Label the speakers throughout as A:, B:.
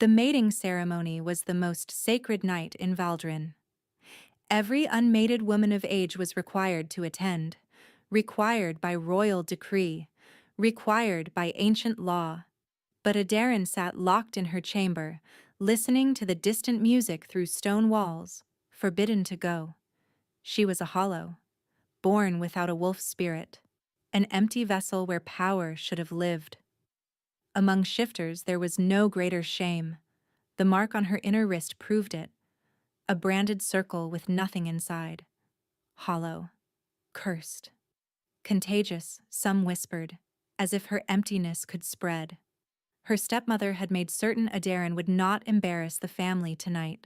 A: The mating ceremony was the most sacred night in Valdrin. Every unmated woman of age was required to attend, required by royal decree, required by ancient law. But Aderin sat locked in her chamber, listening to the distant music through stone walls, forbidden to go. She was a hollow, born without a wolf spirit, an empty vessel where power should have lived. Among shifters there was no greater shame. The mark on her inner wrist proved it, a branded circle with nothing inside. Hollow, cursed, contagious, some whispered, as if her emptiness could spread. Her stepmother had made certain Aderin would not embarrass the family tonight.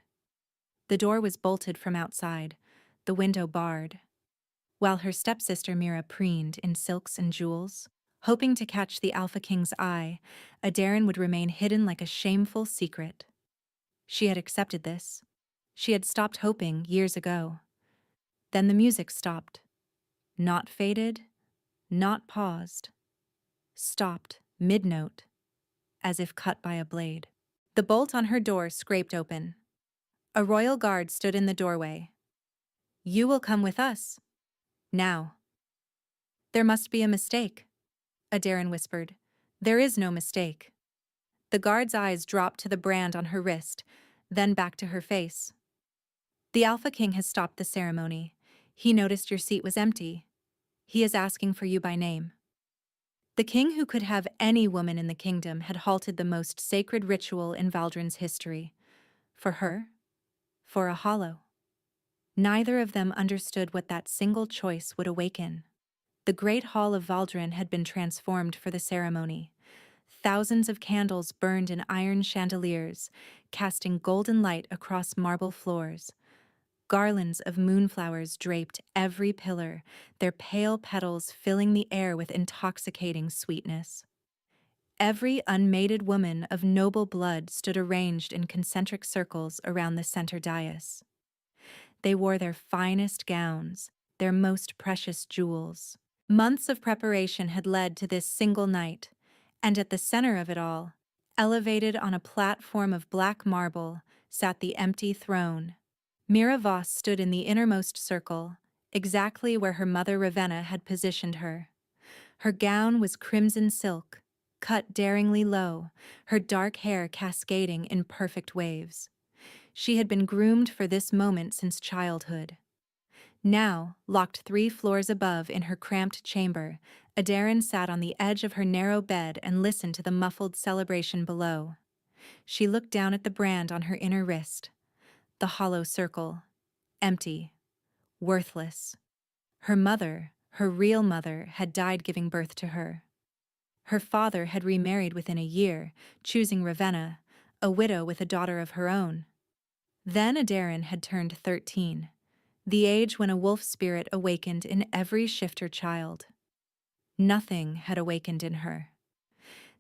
A: The door was bolted from outside, the window barred, while her stepsister Mira preened in silks and jewels. Hoping to catch the Alpha King's eye, Aderin would remain hidden like a shameful secret. She had accepted this. She had stopped hoping years ago. Then the music stopped. Not faded, not paused. Stopped, mid-note, as if cut by a blade. The bolt on her door scraped open. A royal guard stood in the doorway. "You will come with us. Now." "There must be a mistake," Aderin whispered. "There is no mistake." The guard's eyes dropped to the brand on her wrist, then back to her face. "The Alpha King has stopped the ceremony. He noticed your seat was empty. He is asking for you by name." The king who could have any woman in the kingdom had halted the most sacred ritual in Valdrin's history. For her? For a hollow? Neither of them understood what that single choice would awaken. The great hall of Valdrin had been transformed for the ceremony. Thousands of candles burned in iron chandeliers, casting golden light across marble floors. Garlands of moonflowers draped every pillar, their pale petals filling the air with intoxicating sweetness. Every unmated woman of noble blood stood arranged in concentric circles around the center dais. They wore their finest gowns, their most precious jewels. Months of preparation had led to this single night, and at the center of it all, elevated on a platform of black marble, sat the empty throne. Mira Voss stood in the innermost circle, exactly where her mother Ravenna had positioned her. Her gown was crimson silk, cut daringly low, her dark hair cascading in perfect waves. She had been groomed for this moment since childhood. Now, locked 3 floors above in her cramped chamber, Aderin sat on the edge of her narrow bed and listened to the muffled celebration below. She looked down at the brand on her inner wrist. The hollow circle. Empty. Worthless. Her mother, her real mother, had died giving birth to her. Her father had remarried within a year, choosing Ravenna, a widow with a daughter of her own. Then Aderin had turned 13. The age when a wolf spirit awakened in every shifter child. Nothing had awakened in her.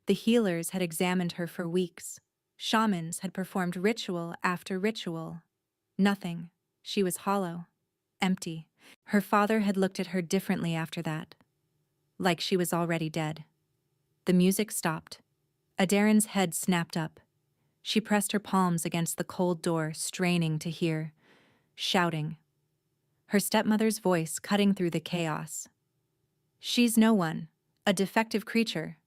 A: The healers had examined her for weeks. Shamans had performed ritual after ritual. Nothing. She was hollow, empty. Her father had looked at her differently after that, like she was already dead. The music stopped. Aderin's head snapped up. She pressed her palms against the cold door, straining to hear, shouting. Her stepmother's voice cutting through the chaos. "She's no one, a defective creature.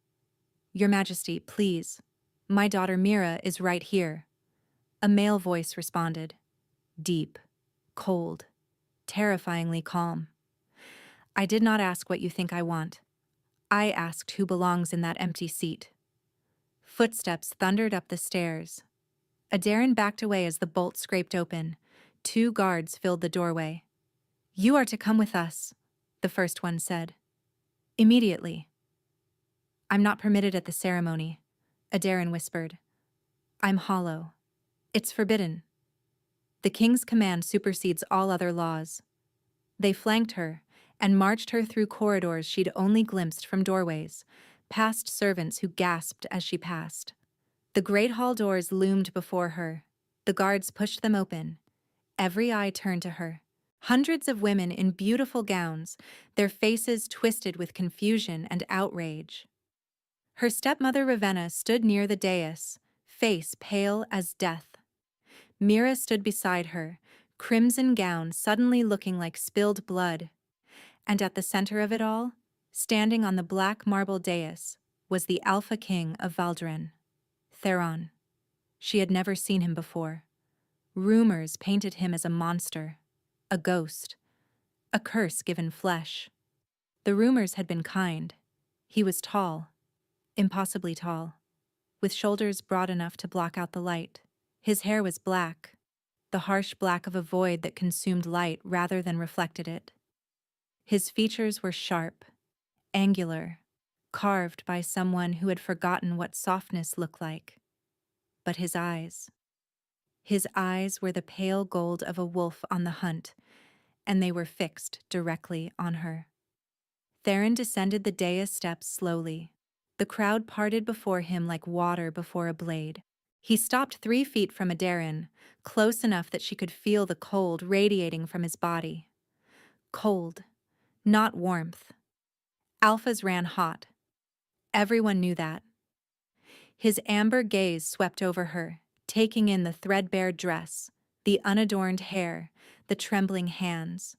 A: Your Majesty, please. My daughter Mira is right here." A male voice responded. Deep, cold, terrifyingly calm. "I did not ask what you think I want. I asked who belongs in that empty seat." Footsteps thundered up the stairs. Aderin backed away as the bolt scraped open. 2 guards filled the doorway. "You are to come with us," the first one said. "Immediately." "I'm not permitted at the ceremony," Aderin whispered. "I'm hollow. It's forbidden." The king's command supersedes all other laws. They flanked her and marched her through corridors she'd only glimpsed from doorways, past servants who gasped as she passed. The great hall doors loomed before her. The guards pushed them open. Every eye turned to her. Hundreds of women in beautiful gowns, their faces twisted with confusion and outrage. Her stepmother Ravenna stood near the dais, face pale as death. Mira stood beside her, crimson gown suddenly looking like spilled blood. And at the center of it all, standing on the black marble dais, was the Alpha King of Valdren, Theron. She had never seen him before. Rumors painted him as a monster, a ghost, a curse given flesh. The rumors had been kind. He was tall, impossibly tall, with shoulders broad enough to block out the light. His hair was black, the harsh black of a void that consumed light rather than reflected it. His features were sharp, angular, carved by someone who had forgotten what softness looked like. But his eyes were the pale gold of a wolf on the hunt, and they were fixed directly on her. Theron descended the dais steps slowly. The crowd parted before him like water before a blade. He stopped 3 feet from Aderin, close enough that she could feel the cold radiating from his body. Cold, not warmth. Alphas ran hot. Everyone knew that. His amber gaze swept over her, taking in the threadbare dress, the unadorned hair, the trembling hands.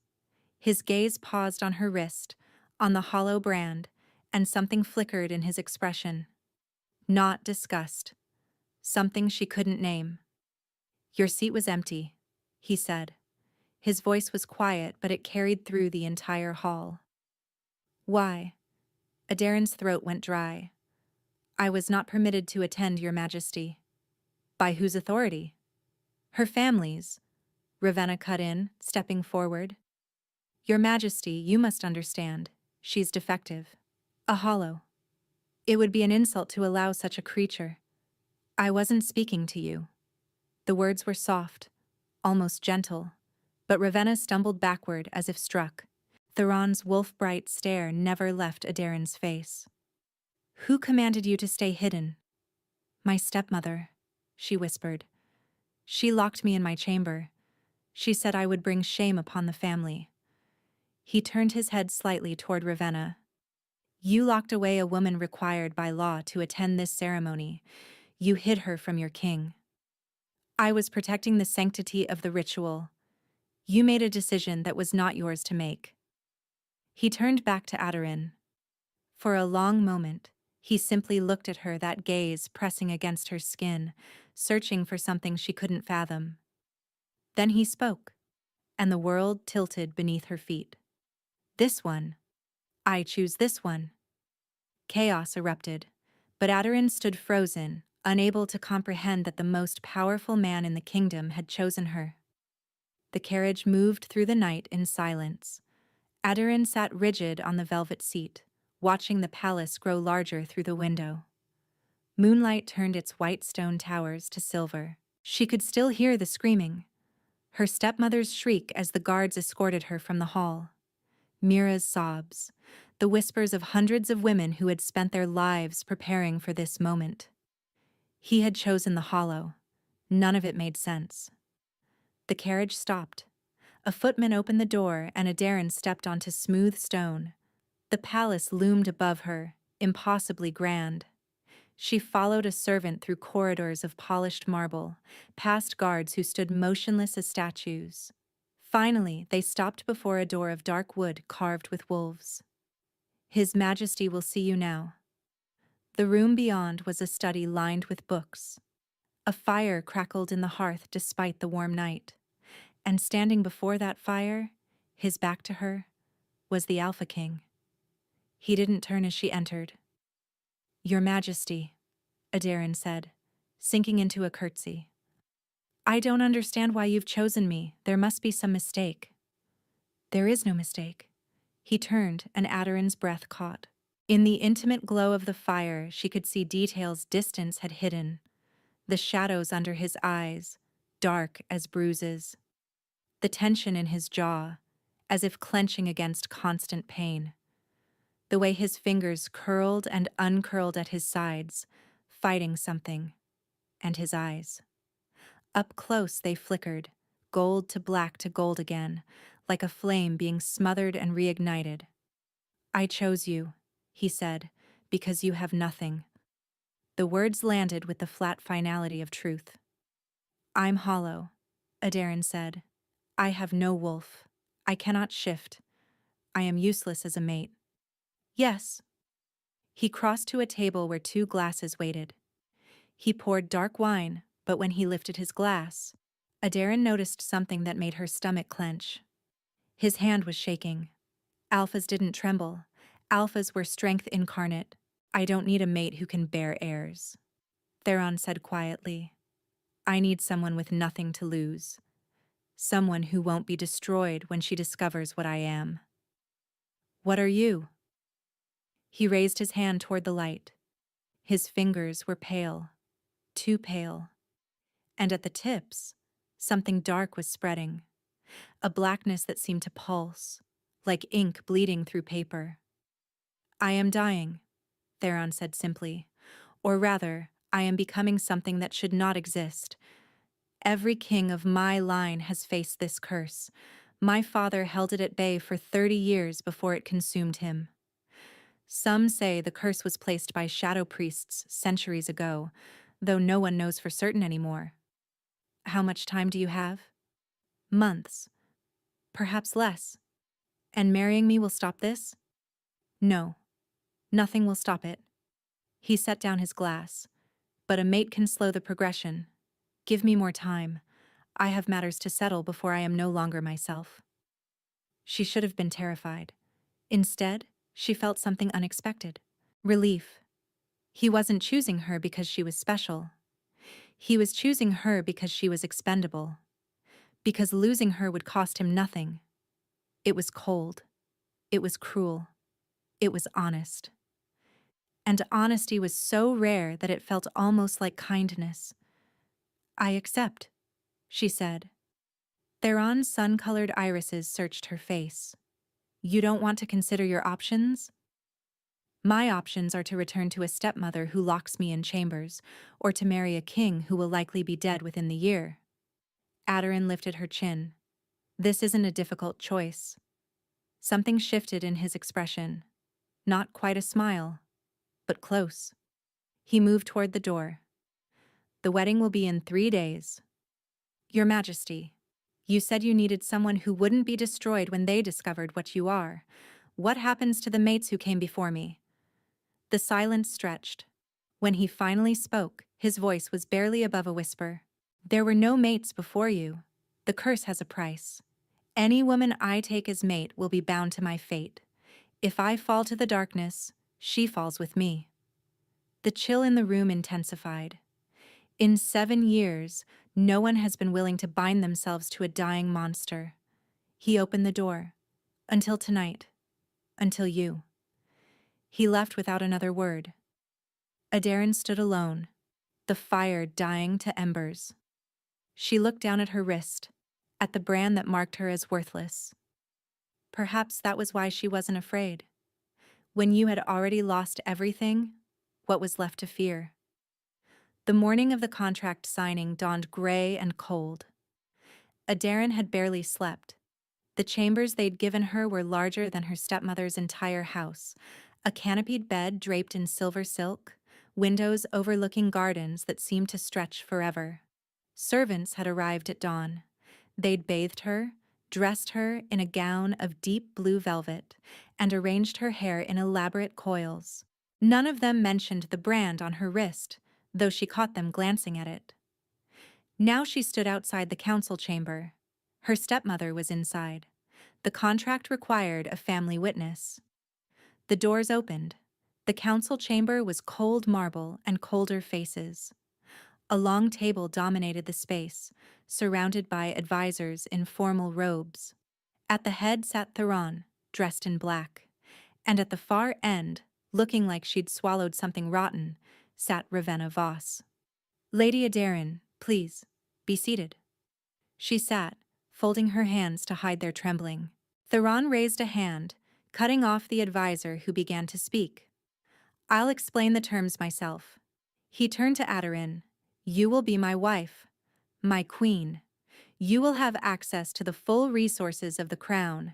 A: His gaze paused on her wrist, on the hollow brand, and something flickered in his expression. Not disgust. Something she couldn't name. "Your seat was empty," he said. His voice was quiet, but it carried through the entire hall. "Why?" Aderin's throat went dry. "I was not permitted to attend, Your Majesty." "By whose authority?" "Her family's," Ravenna cut in, stepping forward. "Your Majesty, you must understand. She's defective. A hollow. It would be an insult to allow such a creature." "I wasn't speaking to you." The words were soft, almost gentle, but Ravenna stumbled backward as if struck. Theron's wolf-bright stare never left Aderin's face. "Who commanded you to stay hidden?" "My stepmother," she whispered. "She locked me in my chamber. She said I would bring shame upon the family." He turned his head slightly toward Ravenna. "You locked away a woman required by law to attend this ceremony. You hid her from your king." "I was protecting the sanctity of the ritual. You made a decision that was not yours to make." He turned back to Aderin. For a long moment, he simply looked at her, that gaze pressing against her skin, searching for something she couldn't fathom. Then he spoke, and the world tilted beneath her feet. "This one. I choose this one." Chaos erupted, but Aderin stood frozen, unable to comprehend that the most powerful man in the kingdom had chosen her. The carriage moved through the night in silence. Aderin sat rigid on the velvet seat, watching the palace grow larger through the window. Moonlight turned its white stone towers to silver. She could still hear the screaming, her stepmother's shriek as the guards escorted her from the hall. Mira's sobs, the whispers of hundreds of women who had spent their lives preparing for this moment. He had chosen the hollow. None of it made sense. The carriage stopped. A footman opened the door and Aderin stepped onto smooth stone. The palace loomed above her, impossibly grand. She followed a servant through corridors of polished marble, past guards who stood motionless as statues. Finally, they stopped before a door of dark wood carved with wolves. "His Majesty will see you now." The room beyond was a study lined with books. A fire crackled in the hearth despite the warm night. And standing before that fire, his back to her, was the Alpha King. He didn't turn as she entered. "Your Majesty," Aderin said, sinking into a curtsy. "I don't understand why you've chosen me. There must be some mistake." "There is no mistake." He turned, and Aderin's breath caught. In the intimate glow of the fire, she could see details distance had hidden. The shadows under his eyes, dark as bruises. The tension in his jaw, as if clenching against constant pain. The way his fingers curled and uncurled at his sides, fighting something. And his eyes. Up close they flickered, gold to black to gold again, like a flame being smothered and reignited. "I chose you," he said, "because you have nothing." The words landed with the flat finality of truth. I'm hollow, Adaryn said. I have no wolf. I cannot shift. I am useless as a mate. Yes. He crossed to a table where 2 glasses waited. He poured dark wine, but when he lifted his glass, Adaryn noticed something that made her stomach clench. His hand was shaking. Alphas didn't tremble. Alphas were strength incarnate. I don't need a mate who can bear heirs, Theron said quietly. I need someone with nothing to lose. Someone who won't be destroyed when she discovers what I am. What are you? He raised his hand toward the light. His fingers were pale, too pale. And at the tips, something dark was spreading, a blackness that seemed to pulse, like ink bleeding through paper. I am dying, Theron said simply. Or rather, I am becoming something that should not exist. Every king of my line has faced this curse. My father held it at bay for 30 years before it consumed him. Some say the curse was placed by shadow priests centuries ago, though no one knows for certain anymore. How much time do you have? Months. Perhaps less. And marrying me will stop this? No. Nothing will stop it. He set down his glass. But a mate can slow the progression. Give me more time. I have matters to settle before I am no longer myself. She should have been terrified. Instead, she felt something unexpected. Relief. He wasn't choosing her because she was special. He was choosing her because she was expendable. Because losing her would cost him nothing. It was cold. It was cruel. It was honest. And honesty was so rare that it felt almost like kindness. I accept, she said. Theron's sun-colored irises searched her face. You don't want to consider your options? My options are to return to a stepmother who locks me in chambers, or to marry a king who will likely be dead within the year. Adaryn lifted her chin. This isn't a difficult choice. Something shifted in his expression. Not quite a smile, but close. He moved toward the door. The wedding will be in 3 days. Your Majesty, you said you needed someone who wouldn't be destroyed when they discovered what you are. What happens to the mates who came before me? The silence stretched. When he finally spoke, his voice was barely above a whisper. There were no mates before you. The curse has a price. Any woman I take as mate will be bound to my fate. If I fall to the darkness, she falls with me. The chill in the room intensified. In 7 years, no one has been willing to bind themselves to a dying monster. He opened the door. Until tonight. Until you. He left without another word. Adaryn stood alone, the fire dying to embers. She looked down at her wrist, at the brand that marked her as worthless. Perhaps that was why she wasn't afraid. When you had already lost everything, what was left to fear? The morning of the contract signing dawned gray and cold. Adaryn had barely slept. The chambers they'd given her were larger than her stepmother's entire house, a canopied bed draped in silver silk, windows overlooking gardens that seemed to stretch forever. Servants had arrived at dawn. They'd bathed her, dressed her in a gown of deep blue velvet, and arranged her hair in elaborate coils. None of them mentioned the brand on her wrist, though she caught them glancing at it. Now she stood outside the council chamber. Her stepmother was inside. The contract required a family witness. The doors opened. The council chamber was cold marble and colder faces. A long table dominated the space, surrounded by advisors in formal robes. At the head sat Theron, dressed in black. And at the far end, looking like she'd swallowed something rotten, sat Ravenna Voss. Lady Adaryn, please, be seated. She sat, folding her hands to hide their trembling. Theron raised a hand, cutting off the advisor who began to speak. I'll explain the terms myself. He turned to Adaryn. You will be my wife, my queen. You will have access to the full resources of the crown.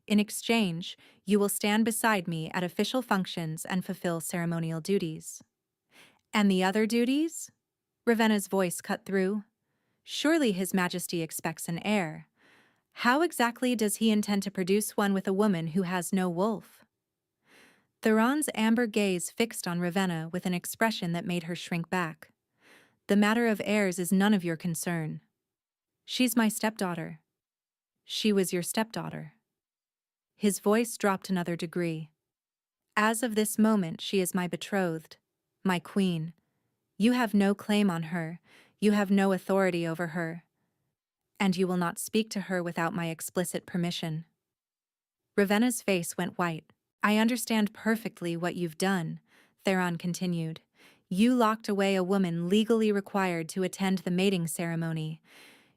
A: In exchange, you will stand beside me at official functions and fulfill ceremonial duties. And the other duties? Ravenna's voice cut through. Surely His Majesty expects an heir. How exactly does he intend to produce one with a woman who has no wolf? Theron's amber gaze fixed on Ravenna with an expression that made her shrink back. The matter of heirs is none of your concern. She's my stepdaughter. She was your stepdaughter. His voice dropped another degree. As of this moment, she is my betrothed, my queen. You have no claim on her, you have no authority over her, and you will not speak to her without my explicit permission. Ravenna's face went white. I understand perfectly what you've done, Theron continued. You locked away a woman legally required to attend the mating ceremony.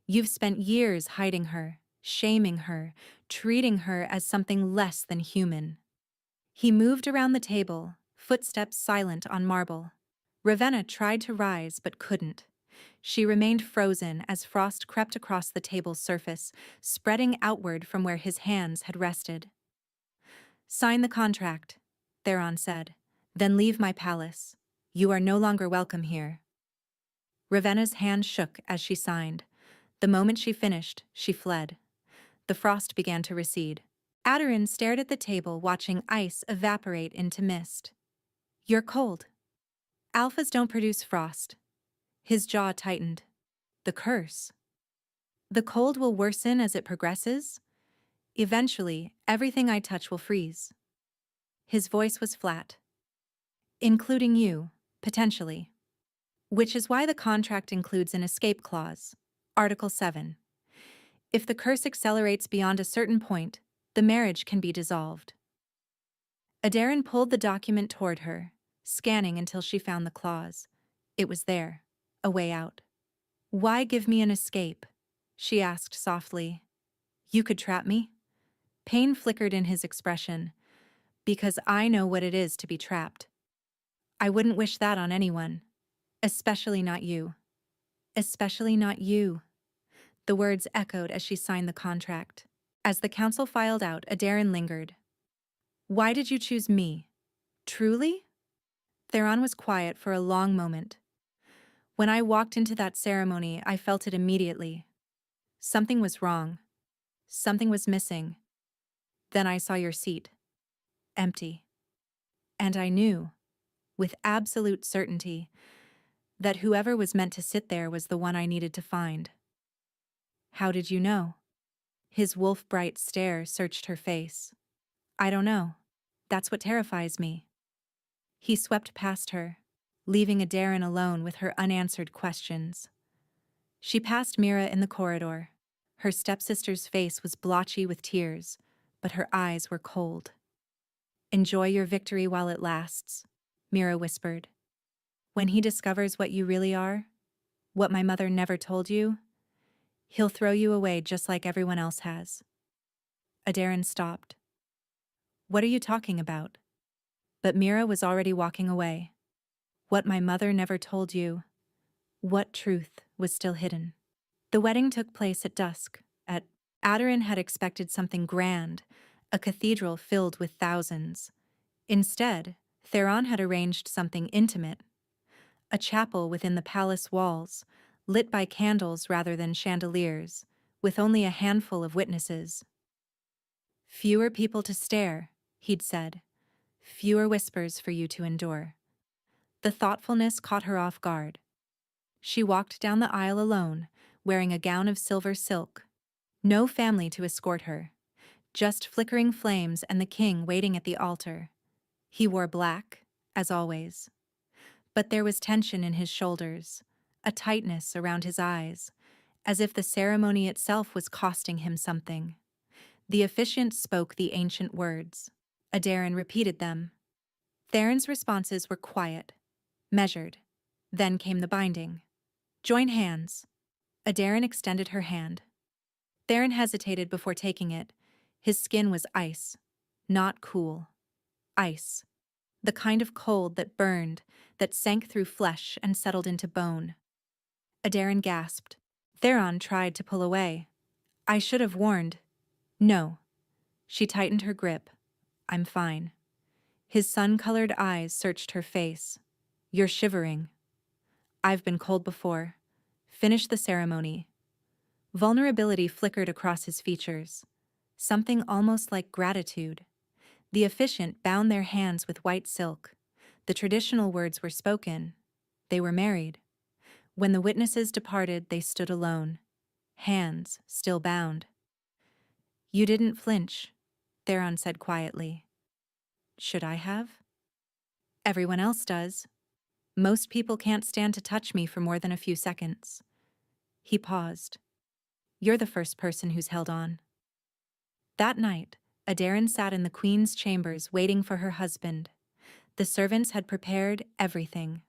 A: You've spent years hiding her, shaming her, treating her as something less than human. He moved around the table, footsteps silent on marble. Ravenna tried to rise but couldn't. She remained frozen as frost crept across the table's surface, spreading outward from where his hands had rested. Sign the contract, Theron said. Then leave my palace. You are no longer welcome here. Ravenna's hand shook as she signed. The moment she finished, she fled. The frost began to recede. Aderin stared at the table, watching ice evaporate into mist. You're cold. Alphas don't produce frost. His jaw tightened. The curse. The cold will worsen as it progresses. Eventually, everything I touch will freeze. His voice was flat. Including you, potentially. Which is why the contract includes an escape clause. Article 7. If the curse accelerates beyond a certain point, the marriage can be dissolved. Aderin pulled the document toward her, scanning until she found the clause. It was there, a way out. Why give me an escape? She asked softly. You could trap me? Pain flickered in his expression. Because I know what it is to be trapped. I wouldn't wish that on anyone. Especially not you. Especially not you. The words echoed as she signed the contract. As the council filed out, Aderin lingered. Why did you choose me? Truly? Theron was quiet for a long moment. When I walked into that ceremony, I felt it immediately. Something was wrong. Something was missing. Then I saw your seat. Empty. And I knew, with absolute certainty, that whoever was meant to sit there was the one I needed to find. How did you know? His wolf-bright stare searched her face. I don't know. That's what terrifies me. He swept past her, leaving Aderin alone with her unanswered questions. She passed Mira in the corridor. Her stepsister's face was blotchy with tears, but her eyes were cold. Enjoy your victory while it lasts, Mira whispered. When he discovers what you really are, what my mother never told you, he'll throw you away just like everyone else has. Aderin stopped. What are you talking about? But Mira was already walking away. What my mother never told you. What truth was still hidden? The wedding took place at dusk. Aderin had expected something grand, a cathedral filled with thousands. Instead, Theron had arranged something intimate. A chapel within the palace walls, lit by candles rather than chandeliers, with only a handful of witnesses. Fewer people to stare, he'd said. Fewer whispers for you to endure. The thoughtfulness caught her off guard. She walked down the aisle alone, wearing a gown of silver silk. No family to escort her. Just flickering flames and the king waiting at the altar. He wore black, as always. But there was tension in his shoulders, a tightness around his eyes, as if the ceremony itself was costing him something. The officiant spoke the ancient words. Aderin repeated them. Theron's responses were quiet, measured. Then came the binding. Join hands. Aderin extended her hand. Theron hesitated before taking it. His skin was ice, not cool. Ice. The kind of cold that burned, that sank through flesh and settled into bone. Aderin gasped. Theron tried to pull away. I should have warned. No. She tightened her grip. I'm fine. His sun-colored eyes searched her face. You're shivering. I've been cold before. Finish the ceremony. Vulnerability flickered across his features. Something almost like gratitude. The officiant bound their hands with white silk. The traditional words were spoken. They were married. When the witnesses departed, they stood alone, hands still bound. You didn't flinch, Theron said quietly. Should I have? Everyone else does. Most people can't stand to touch me for more than a few seconds. He paused. You're the first person who's held on. That night, Aderin sat in the Queen's chambers waiting for her husband. The servants had prepared everything.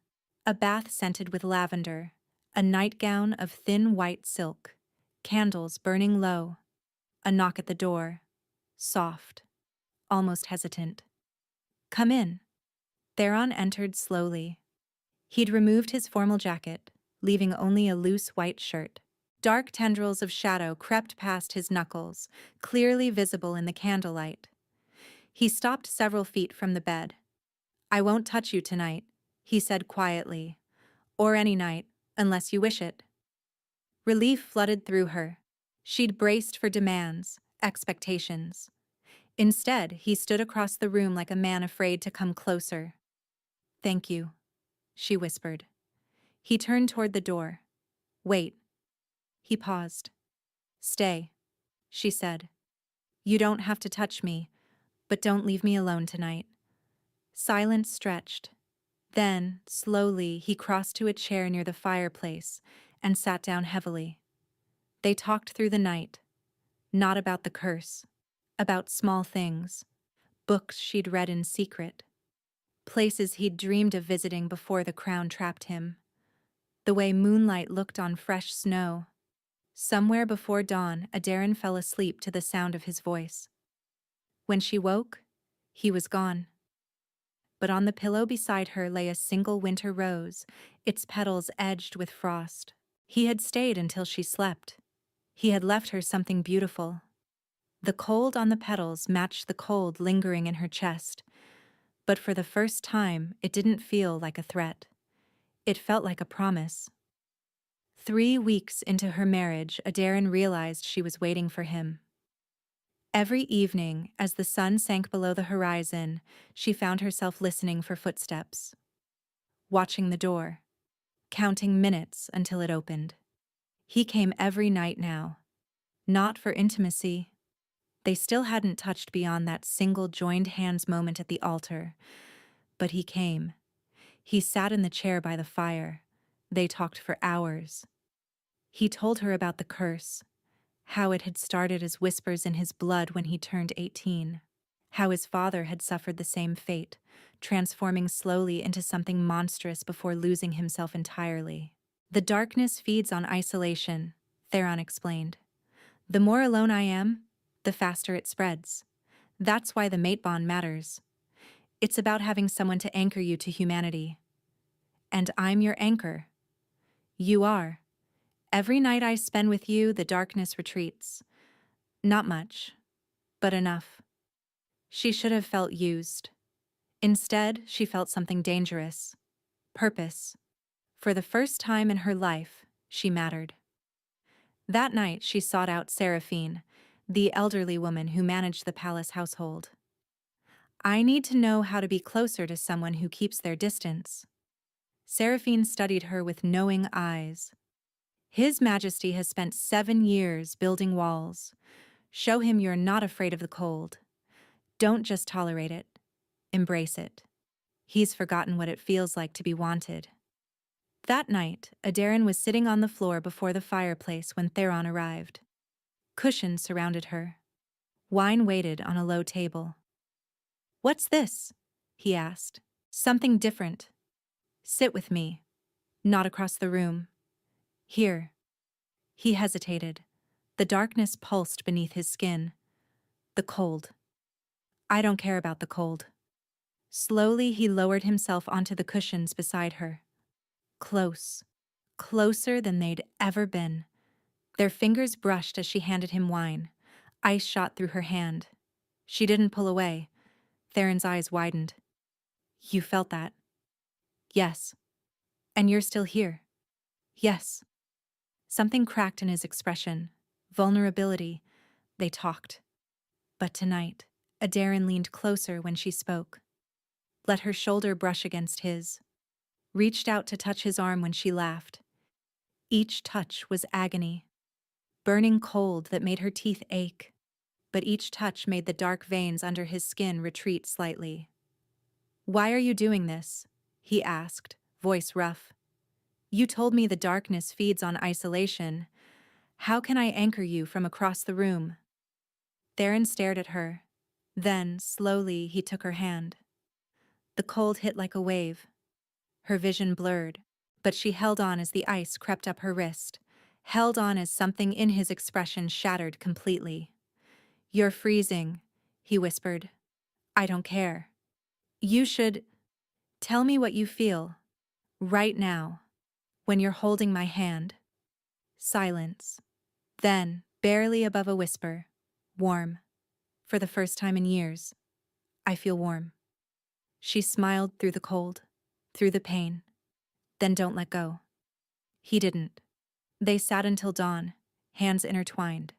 A: A bath scented with lavender, a nightgown of thin white silk, candles burning low, a knock at the door, soft, almost hesitant. Come in. Theron entered slowly. He'd removed his formal jacket, leaving only a loose white shirt. Dark tendrils of shadow crept past his knuckles, clearly visible in the candlelight. He stopped several feet from the bed. I won't touch you tonight, he said quietly. Or any night, unless you wish it. Relief flooded through her. She'd braced for demands, expectations. Instead, he stood across the room like a man afraid to come closer. Thank you, she whispered. He turned toward the door. Wait. He paused. Stay, she said. You don't have to touch me, but don't leave me alone tonight. Silence stretched. Then, slowly, he crossed to a chair near the fireplace and sat down heavily. They talked through the night, not about the curse, about small things, books she'd read in secret, places he'd dreamed of visiting before the crown trapped him, the way moonlight looked on fresh snow. Somewhere before dawn, Aderin fell asleep to the sound of his voice. When she woke, he was gone. But on the pillow beside her lay a single winter rose, its petals edged with frost. He had stayed until she slept. He had left her something beautiful. The cold on the petals matched the cold lingering in her chest, but for the first time it didn't feel like a threat. It felt like a promise. 3 weeks into her marriage, Aderin realized she was waiting for him. Every evening, as the sun sank below the horizon, she found herself listening for footsteps, watching the door, counting minutes until it opened. He came every night now, not for intimacy. They still hadn't touched beyond that single joined hands moment at the altar, but he came. He sat in the chair by the fire. They talked for hours. He told her about the curse, how it had started as whispers in his blood when he turned 18, how his father had suffered the same fate, transforming slowly into something monstrous before losing himself entirely. The darkness feeds on isolation, Theron explained. The more alone I am, the faster it spreads. That's why the mate bond matters. It's about having someone to anchor you to humanity. And I'm your anchor. You are. Every night I spend with you, the darkness retreats. Not much, but enough. She should have felt used. Instead, she felt something dangerous. Purpose. For the first time in her life, she mattered. That night, she sought out Seraphine, the elderly woman who managed the palace household. I need to know how to be closer to someone who keeps their distance. Seraphine studied her with knowing eyes. His Majesty has spent 7 years building walls. Show him you're not afraid of the cold. Don't just tolerate it. Embrace it. He's forgotten what it feels like to be wanted. That night, Aderin was sitting on the floor before the fireplace when Theron arrived. Cushions surrounded her. Wine waited on a low table. What's this? He asked. Something different. Sit with me. Not across the room. Here. He hesitated. The darkness pulsed beneath his skin. The cold. I don't care about the cold. Slowly, he lowered himself onto the cushions beside her. Close. Closer than they'd ever been. Their fingers brushed as she handed him wine. Ice shot through her hand. She didn't pull away. Theron's eyes widened. You felt that? Yes. And you're still here. Yes. Something cracked in his expression. Vulnerability. They talked. But tonight, Adarin leaned closer when she spoke. Let her shoulder brush against his. Reached out to touch his arm when she laughed. Each touch was agony. Burning cold that made her teeth ache. But each touch made the dark veins under his skin retreat slightly. "Why are you doing this?" he asked, voice rough. "You told me the darkness feeds on isolation. How can I anchor you from across the room?" Theron stared at her. Then, slowly, he took her hand. The cold hit like a wave. Her vision blurred, but she held on as the ice crept up her wrist, held on as something in his expression shattered completely. "You're freezing," he whispered. "I don't care. You should tell me what you feel, right now, when you're holding my hand." Silence. Then, barely above a whisper, "Warm. For the first time in years, I feel warm." She smiled through the cold, through the pain. "Then don't let go." He didn't. They sat until dawn, hands intertwined.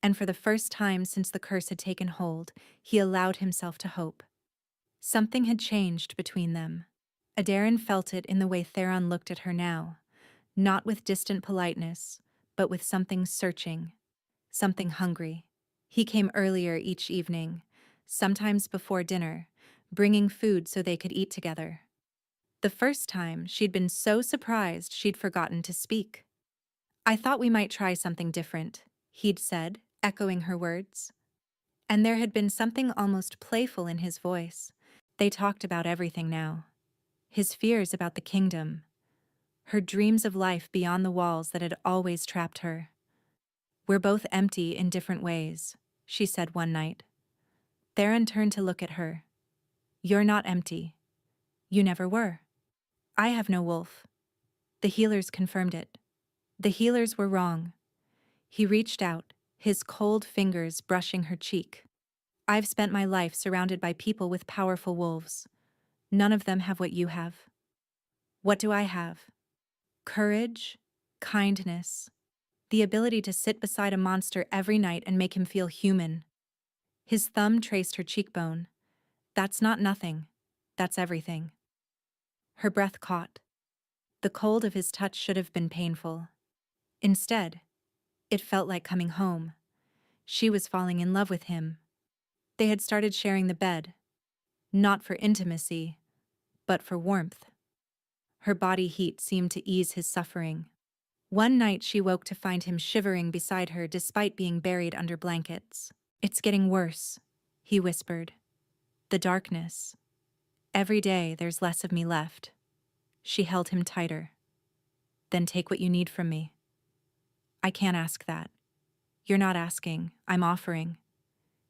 A: And for the first time since the curse had taken hold, he allowed himself to hope. Something had changed between them. Adarin felt it in the way Theron looked at her now, not with distant politeness, but with something searching, something hungry. He came earlier each evening, sometimes before dinner, bringing food so they could eat together. The first time, she'd been so surprised she'd forgotten to speak. "I thought we might try something different," he'd said, echoing her words. And there had been something almost playful in his voice. They talked about everything now. His fears about the kingdom. Her dreams of life beyond the walls that had always trapped her. "We're both empty in different ways," she said one night. Theron turned to look at her. "You're not empty. You never were. I have no wolf." The healers confirmed it. The healers were wrong. He reached out, his cold fingers brushing her cheek. "I've spent my life surrounded by people with powerful wolves. None of them have what you have." "What do I have?" "Courage, kindness, the ability to sit beside a monster every night and make him feel human." His thumb traced her cheekbone. "That's not nothing. That's everything." Her breath caught. The cold of his touch should have been painful. Instead, it felt like coming home. She was falling in love with him. They had started sharing the bed, not for intimacy, but for warmth. Her body heat seemed to ease his suffering. One night she woke to find him shivering beside her despite being buried under blankets. "It's getting worse," he whispered. "The darkness. Every day there's less of me left." She held him tighter. "Then take what you need from me." "I can't ask that." "You're not asking, I'm offering."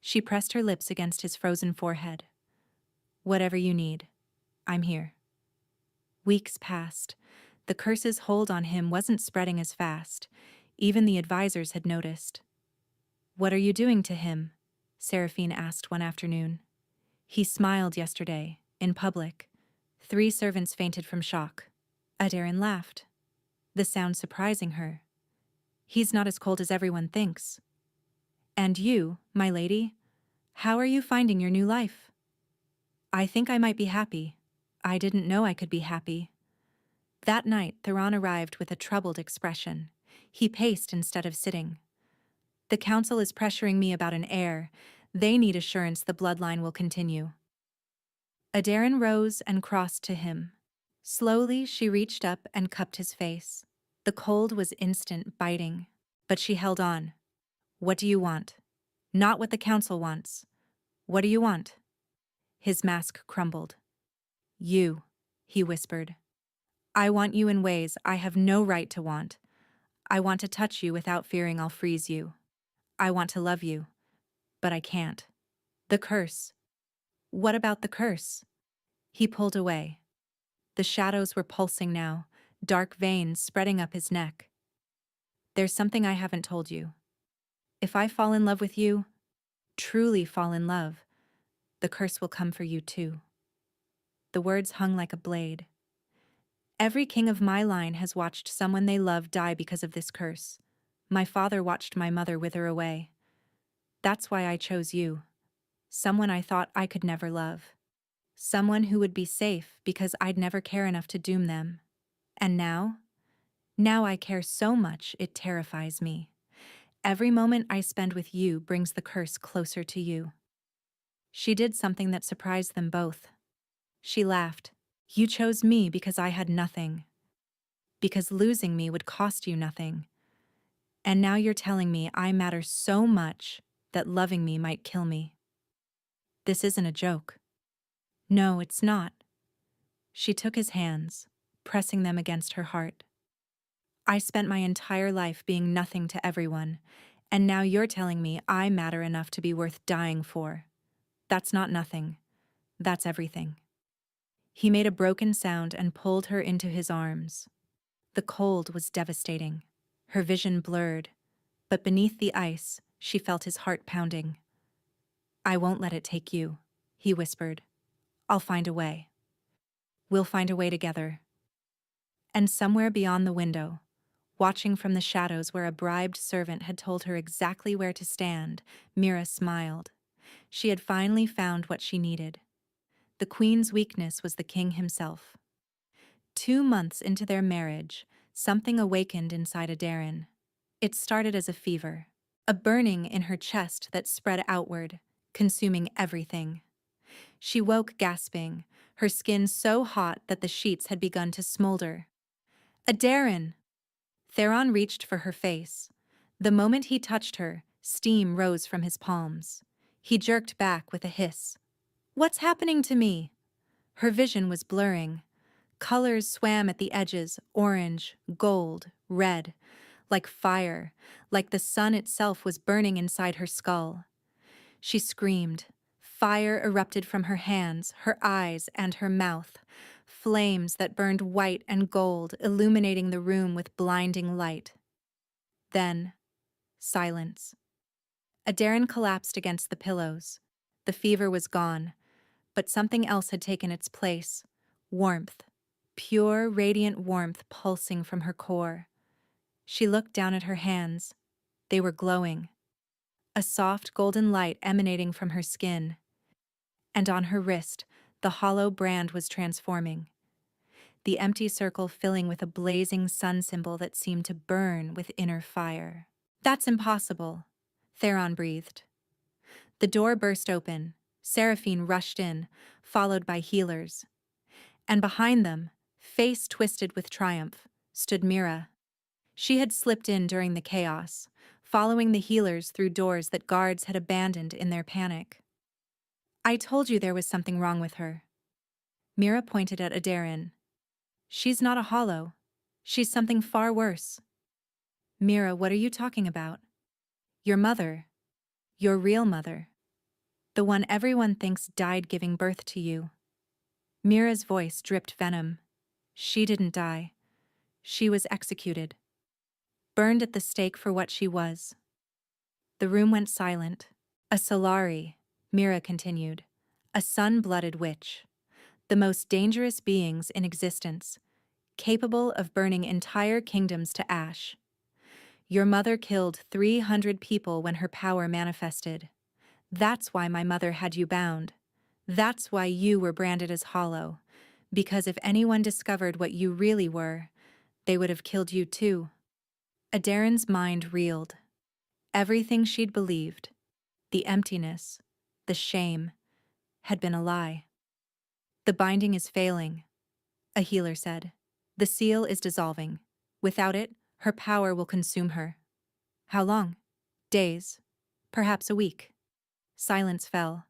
A: She pressed her lips against his frozen forehead. "Whatever you need, I'm here." Weeks passed. The curse's hold on him wasn't spreading as fast. Even the advisors had noticed. "What are you doing to him?" Seraphine asked one afternoon. "He smiled yesterday, in public. 3 servants fainted from shock." Adarin laughed, the sound surprising her. "He's not as cold as everyone thinks." "And you, my lady, how are you finding your new life?" "I think I might be happy. I didn't know I could be happy." That night, Theron arrived with a troubled expression. He paced instead of sitting. "The council is pressuring me about an heir. They need assurance the bloodline will continue." Adarin rose and crossed to him. Slowly, she reached up and cupped his face. The cold was instant, biting. But she held on. "What do you want?" "Not what the council wants. What do you want?" His mask crumbled. "You," he whispered. "I want you in ways I have no right to want. I want to touch you without fearing I'll freeze you. I want to love you, but I can't." "The curse." "What about the curse?" He pulled away. The shadows were pulsing now, dark veins spreading up his neck. "There's something I haven't told you. If I fall in love with you, truly fall in love, the curse will come for you too." The words hung like a blade. Every king of my line has watched someone they love die because of this curse. My father watched my mother wither away. That's why I chose you. Someone I thought I could never love. Someone who would be safe because I'd never care enough to doom them. And now? Now I care so much it terrifies me. Every moment I spend with you brings the curse closer to you. She did something that surprised them both. She laughed. You chose me because I had nothing. Because losing me would cost you nothing. And now you're telling me I matter so much that loving me might kill me. This isn't a joke. No, it's not. She took his hands, pressing them against her heart. I spent my entire life being nothing to everyone, and now you're telling me I matter enough to be worth dying for. That's not nothing. That's everything. He made a broken sound and pulled her into his arms. The cold was devastating. Her vision blurred, but beneath the ice, she felt his heart pounding. I won't let it take you, he whispered. I'll find a way. We'll find a way together. And somewhere beyond the window, watching from the shadows where a bribed servant had told her exactly where to stand, Mira smiled. She had finally found what she needed. The queen's weakness was the king himself. 2 months into their marriage, something awakened inside Aderin. It started as a fever, a burning in her chest that spread outward, consuming everything. She woke gasping, her skin so hot that the sheets had begun to smolder. Aderin! Theron reached for her face. The moment he touched her, steam rose from his palms. He jerked back with a hiss. What's happening to me? Her vision was blurring. Colors swam at the edges, orange, gold, red, like fire, like the sun itself was burning inside her skull. She screamed. Fire erupted from her hands, her eyes, and her mouth. Flames that burned white and gold, illuminating the room with blinding light. Then, silence. Aderin collapsed against the pillows. The fever was gone, but something else had taken its place. Warmth. Pure, radiant warmth pulsing from her core. She looked down at her hands. They were glowing. A soft golden light emanating from her skin. And on her wrist, the hollow brand was transforming. The empty circle filling with a blazing sun symbol that seemed to burn with inner fire. That's impossible, Theron breathed. The door burst open. Seraphine rushed in, followed by healers. And behind them, face twisted with triumph, stood Mira. She had slipped in during the chaos, following the healers through doors that guards had abandoned in their panic. I told you there was something wrong with her. Mira pointed at Aderin. She's not a hollow. She's something far worse. Mira, what are you talking about? Your mother. Your real mother. The one everyone thinks died giving birth to you. Mira's voice dripped venom. She didn't die. She was executed. Burned at the stake for what she was. The room went silent. A Solari, Mira continued. A sun-blooded witch. The most dangerous beings in existence. Capable of burning entire kingdoms to ash. Your mother killed 300 people when her power manifested. That's why my mother had you bound. That's why you were branded as hollow. Because if anyone discovered what you really were, they would have killed you too. Aderin's mind reeled. Everything she'd believed, the emptiness, the shame, had been a lie. The binding is failing, a healer said. The seal is dissolving. Without it, her power will consume her. How long? Days. Perhaps a week. Silence fell.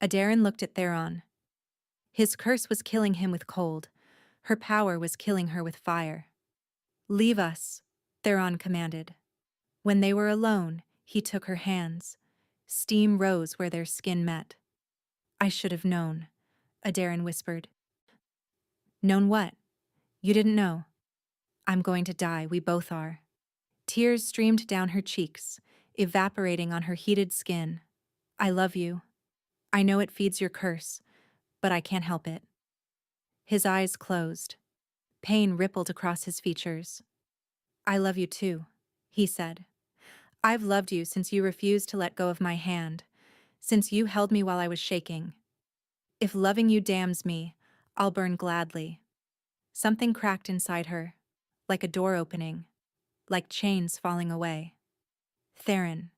A: Aderin looked at Theron. His curse was killing him with cold. Her power was killing her with fire. Leave us, Theron commanded. When they were alone, he took her hands. Steam rose where their skin met. I should have known, Aderin whispered. Known what? You didn't know. I'm going to die, we both are. Tears streamed down her cheeks, evaporating on her heated skin. I love you. I know it feeds your curse, but I can't help it. His eyes closed. Pain rippled across his features. I love you too, he said. I've loved you since you refused to let go of my hand, since you held me while I was shaking. If loving you damns me, I'll burn gladly. Something cracked inside her, like a door opening, like chains falling away. Theron,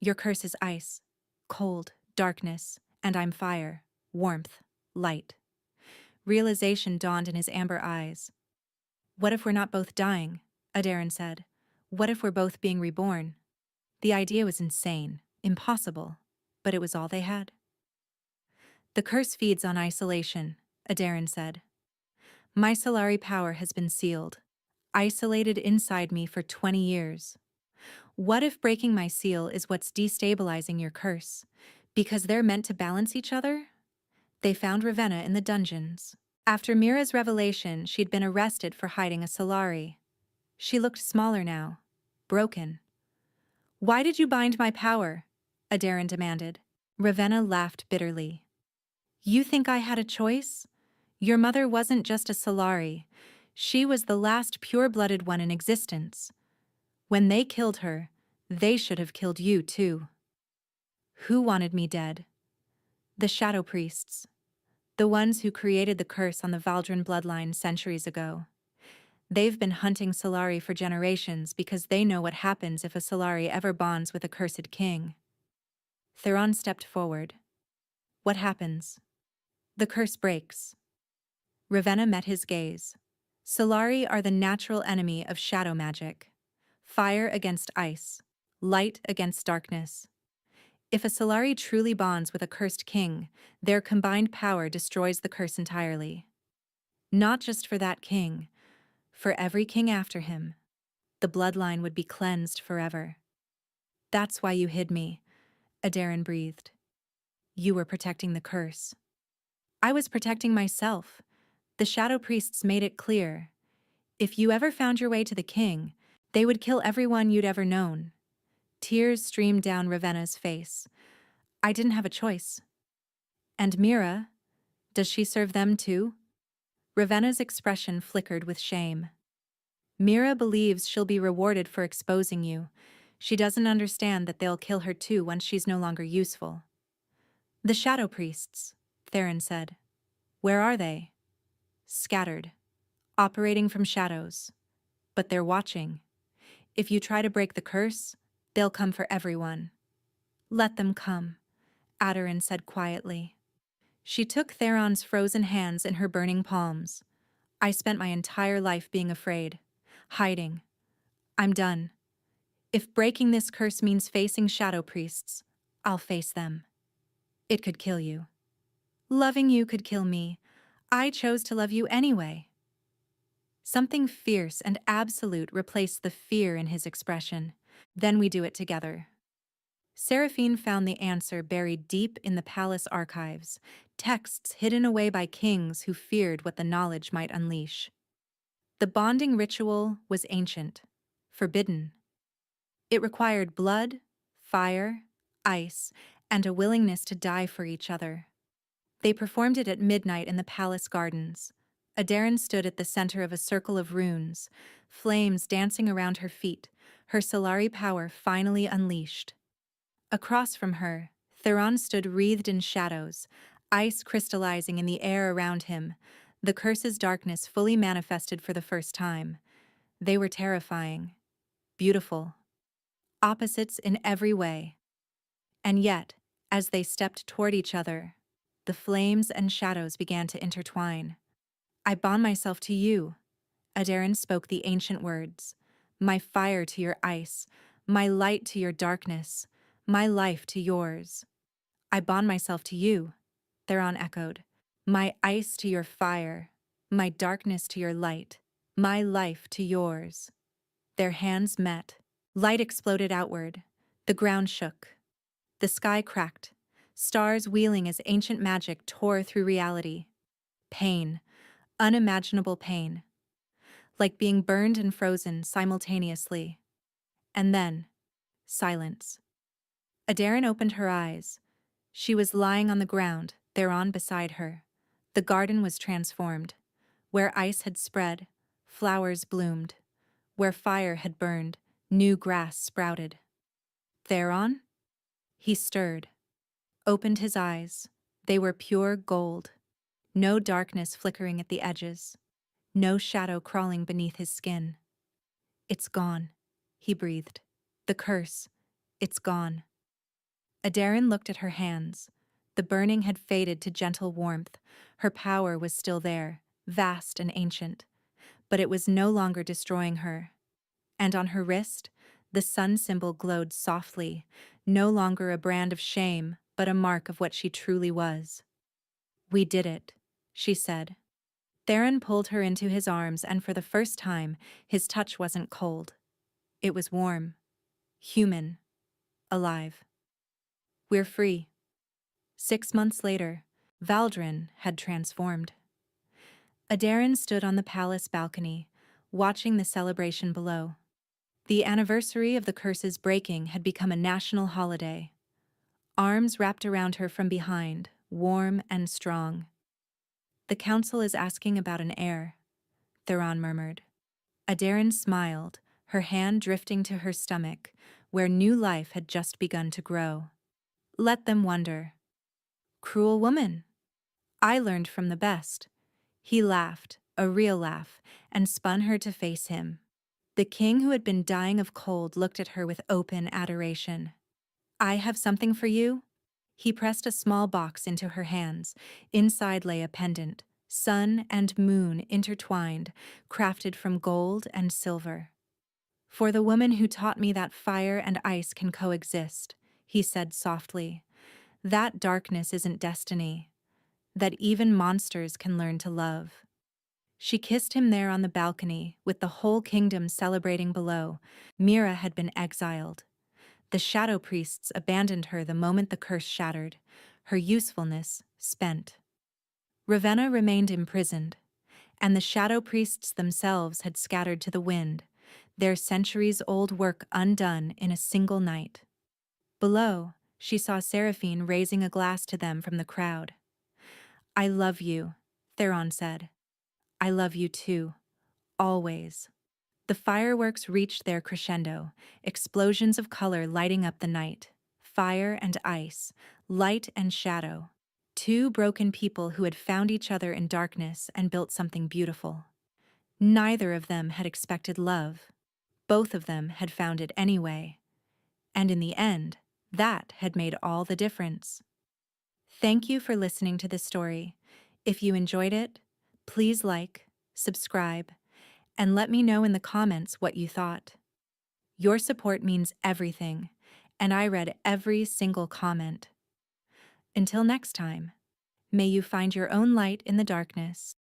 A: your curse is ice, cold, darkness, and I'm fire, warmth, light. Realization dawned in his amber eyes. What if we're not both dying? Adaryn said. What if we're both being reborn? The idea was insane, impossible, but it was all they had. The curse feeds on isolation, Adaryn said. My Solari power has been sealed, isolated inside me for 20 years. What if breaking my seal is what's destabilizing your curse? Because they're meant to balance each other? They found Ravenna in the dungeons. After Mira's revelation, she'd been arrested for hiding a Solari. She looked smaller now, broken. Why did you bind my power? Adaryn demanded. Ravenna laughed bitterly. You think I had a choice? Your mother wasn't just a Solari. She was the last pure-blooded one in existence. When they killed her, they should have killed you too. Who wanted me dead? The Shadow Priests. The ones who created the curse on the Valdrin bloodline centuries ago. They've been hunting Solari for generations because they know what happens if a Solari ever bonds with a cursed king. Theron stepped forward. What happens? The curse breaks. Ravenna met his gaze. Solari are the natural enemy of shadow magic. Fire against ice, light against darkness. If a Solari truly bonds with a cursed king, their combined power destroys the curse entirely. Not just for that king, for every king after him. The bloodline would be cleansed forever. That's why you hid me, Adaryn breathed. You were protecting the curse. I was protecting myself. The Shadow Priests made it clear. If you ever found your way to the king, they would kill everyone you'd ever known. Tears streamed down Ravenna's face. I didn't have a choice. And Mira, does she serve them too? Ravenna's expression flickered with shame. Mira believes she'll be rewarded for exposing you. She doesn't understand that they'll kill her too once she's no longer useful. The Shadow Priests, Theron said. Where are they? Scattered. Operating from shadows. But they're watching. If you try to break the curse, they'll come for everyone. Let them come, Adaryn said quietly. She took Theron's frozen hands in her burning palms. I spent my entire life being afraid, hiding. I'm done. If breaking this curse means facing Shadow Priests, I'll face them. It could kill you. Loving you could kill me. I chose to love you anyway. Something fierce and absolute replaced the fear in his expression. Then we do it together. Seraphine found the answer buried deep in the palace archives, texts hidden away by kings who feared what the knowledge might unleash. The bonding ritual was ancient, forbidden. It required blood, fire, ice, and a willingness to die for each other. They performed it at midnight in the palace gardens. Adaryn stood at the center of a circle of runes, flames dancing around her feet, her Solari power finally unleashed. Across from her, Theron stood wreathed in shadows, ice crystallizing in the air around him, the curse's darkness fully manifested for the first time. They were terrifying, beautiful, opposites in every way. And yet, as they stepped toward each other, the flames and shadows began to intertwine. I bond myself to you, Adaryn spoke the ancient words, my fire to your ice, my light to your darkness, my life to yours. I bond myself to you, Theron echoed, my ice to your fire, my darkness to your light, my life to yours. Their hands met. Light exploded outward. The ground shook. The sky cracked, stars wheeling as ancient magic tore through reality. Pain, unimaginable pain, like being burned and frozen simultaneously. And then, silence. Adaryn opened her eyes. She was lying on the ground, Theron beside her. The garden was transformed. Where ice had spread, Flowers bloomed. Where fire had burned, new grass sprouted. Theron? He stirred, opened his eyes. They were pure gold. No darkness flickering at the edges. No shadow crawling beneath his skin. It's gone, he breathed. The curse. It's gone. Aderin looked at her hands. The burning had faded to gentle warmth. Her power was still there, vast and ancient. But it was no longer destroying her. And on her wrist, the sun symbol glowed softly, no longer a brand of shame, but a mark of what she truly was. We did it, she said. Theron pulled her into his arms, and for the first time, his touch wasn't cold. It was warm, human, alive. We're free. 6 months later, Valdrin had transformed. Aderin stood on the palace balcony, watching the celebration below. The anniversary of the curse's breaking had become a national holiday. Arms wrapped around her from behind, warm and strong. The council is asking about an heir, Theron murmured. Aderin smiled, her hand drifting to her stomach, where new life had just begun to grow. Let them wonder. Cruel woman. I learned from the best. He laughed, a real laugh, and spun her to face him. The king, who had been dying of cold, looked at her with open adoration. I have something for you? He pressed a small box into her hands. Inside lay a pendant, sun and moon intertwined, crafted from gold and silver. For the woman who taught me that fire and ice can coexist, he said softly. That darkness isn't destiny. That even monsters can learn to love. She kissed him there on the balcony, with the whole kingdom celebrating below. Mira had been exiled. The shadow priests abandoned her the moment the curse shattered, her usefulness spent. Ravenna remained imprisoned, and the shadow priests themselves had scattered to the wind, their centuries-old work undone in a single night. Below, she saw Seraphine raising a glass to them from the crowd. I love you, Theron said. I love you too, always. The fireworks reached their crescendo, explosions of color lighting up the night. Fire and ice, light and shadow. Two broken people who had found each other in darkness and built something beautiful. Neither of them had expected love. Both of them had found it anyway. And in the end, that had made all the difference. Thank you for listening to this story. If you enjoyed it, please like, subscribe, and let me know in the comments what you thought. Your support means everything, and I read every single comment. Until next time, may you find your own light in the darkness.